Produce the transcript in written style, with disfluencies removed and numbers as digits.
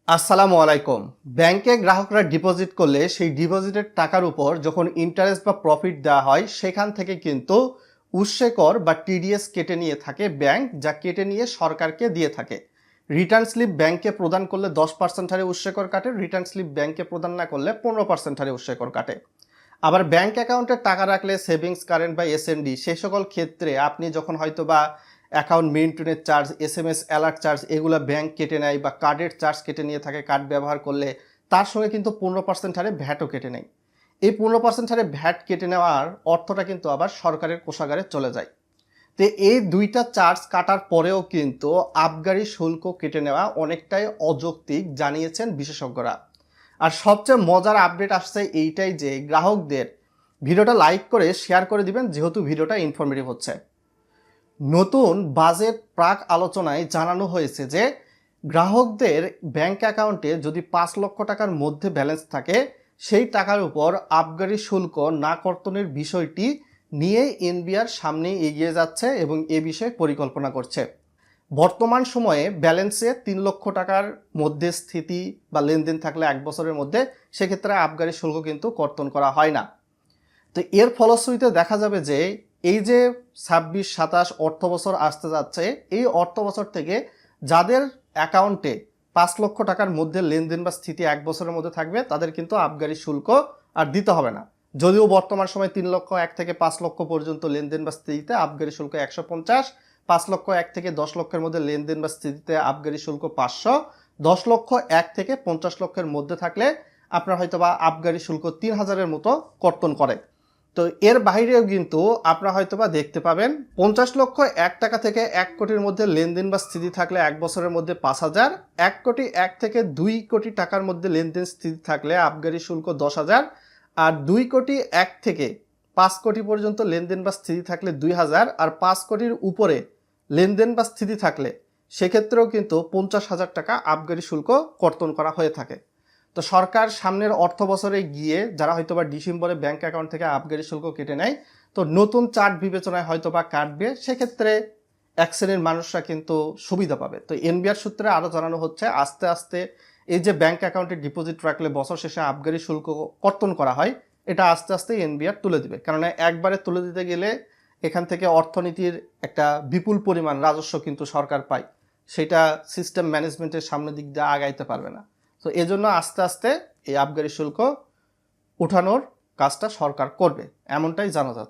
আসসালামু আলাইকুম। ব্যাংকে গ্রাহকরা ডিপোজিট করলে সেই ডিপোজিটের টাকার উপর যখন ইন্টারেস্ট বা প্রফিট দেওয়া হয় সেখান থেকে কিন্তু উৎসে কর বা টিডিএস কেটে নিয়ে থাকে ব্যাংক, যা কেটে নিয়ে সরকারকে দিয়ে থাকে। রিটার্ন স্লিপ ব্যাংকে প্রদান করলে 10% হারে উৎসে কর কাটে, রিটার্ন স্লিপ ব্যাংকে প্রদান না করলে 15% হারে উৎসে কর কাটে। আবার ব্যাংক অ্যাকাউন্টে টাকা রাখলে সেভিংস, কারেন্ট বা এসএনডি সেই সকল ক্ষেত্রে আপনি যখন হয়তো বা অ্যাকাউন্ট মেইনটেনের চার্জ, এসএমএস অ্যালার্ট চার্জ এগুলো ব্যাংক কেটে নেয় বা কার্ডের চার্জ কেটে নিয়ে থাকে কার্ড ব্যবহার করলে, তার সঙ্গে কিন্তু 15% হারে ভ্যাটও কেটে নেয়। এই 15% হারে ভ্যাট কেটে নেওয়ার অর্থটা কিন্তু আবার সরকারের কোষাগারে চলে যায়। তো এই দুইটা চার্জ কাটার পরেও কিন্তু আবগারি শুল্ক কেটে নেওয়া অনেকটাই অযৌক্তিক জানিয়েছেন বিশেষজ্ঞরা। আর সবচেয়ে মজার আপডেট আসছে এইটাই যে গ্রাহকদের ভিডিওটা লাইক করে শেয়ার করে দিবেন, যেহেতু ভিডিওটা ইনফরমেটিভ হচ্ছে। নতুন বাজেট প্রাক আলোচনায় জানানো হয়েছে যে গ্রাহকদের ব্যাংক অ্যাকাউন্টে যদি 5 লক্ষ টাকার মধ্যে ব্যালেন্স থাকে সেই টাকার উপর আবগারি শুল্ক না কর্তনের বিষয়টি নিয়ে এনবিআর সামনে এগিয়ে যাচ্ছে এবং এ বিষয়ে পরিকল্পনা করছে। বর্তমান সময়ে ব্যালেন্সে 3 লক্ষ টাকার মধ্যে স্থিতি বা লেনদেন থাকলে 1 বছরের মধ্যে সেক্ষেত্রে আবগারি শুল্ক কিন্তু কর্তন করা হয় না। তো এর ফলশ্রুতিতে দেখা যাবে যে এই যে 26-27 অর্থ বছর আসতে যাচ্ছে, এই অর্থ বছর থেকে যাদের অ্যাকাউন্টে 5 লক্ষ টাকার মধ্যে লেনদেন বা স্থিতি 1 বছরের মধ্যে থাকবে তাদের কিন্তু আবগারি শুল্ক আর দিতে হবে না। যদিও বর্তমান সময় 3 লক্ষ 1 থেকে 5 লক্ষ পর্যন্ত লেনদেন বা স্থিতিতে আবগারি শুল্ক 150, 5 লক্ষ 1 থেকে 10 লক্ষের মধ্যে লেনদেন বা স্থিতিতে আবগারি শুল্ক 500, 10 লক্ষ 1 থেকে 50 লক্ষের মধ্যে থাকলে আপনার হয়তো বা আবগারি শুল্ক 3000-এর মতো কর্তন করে। তো এর বাইরেও কিন্তু আপনারা হয়তোবা দেখতে পাবেন 50 লক্ষ 1 টাকা থেকে 1 কোটির মধ্যে লেনদেন বা স্থিতি থাকলে 1 বছরের মধ্যে 5000, 1 কোটি 1 থেকে 2 কোটি টাকার মধ্যে লেনদেন স্থিতি থাকলে আবগারি শুল্ক 10,000, আর 2 কোটি 1 থেকে 5 কোটি পর্যন্ত লেনদেন বা স্থিতি থাকলে 2000, আর 5 কোটির উপরে লেনদেন বা স্থিতি থাকলে সেক্ষেত্রেও কিন্তু 50,000 টাকা আবগারি শুল্ক কর্তন করা হয়ে থাকে। তো সরকার সামনের অর্থ বছরে গিয়ে যারা হয়তোবা ডিসেম্বরে ব্যাংক অ্যাকাউন্ট থেকে আবগারি শুল্ক কেটে নেয়, তো নতুন চার্ট বিবেচনায় হয়তোবা কাটবে, সেক্ষেত্রে এক শ্রেণীর মানুষরা কিন্তু সুবিধা পাবে। তো এনবিআর সূত্রে আরও জানানো হচ্ছে আস্তে আস্তে এই যে ব্যাংক অ্যাকাউন্টে ডিপোজিট রাখলে বছর শেষে আবগারি শুল্ক কর্তন করা হয়, এটা আস্তে আস্তে এনবিআর তুলে দিবে। কেননা একবারে তুলে দিতে গেলে এখান থেকে অর্থনীতির একটা বিপুল পরিমাণ রাজস্ব কিন্তু সরকার পায়, সেটা সিস্টেম ম্যানেজমেন্টের সামনের দিক দিয়ে আগাইতে পারবে না। তো এজন্য আস্তে আস্তে এই আবগারি শুল্ক উঠানোর কাজটা সরকার করবে, এমনটাই জানা যাচ্ছে।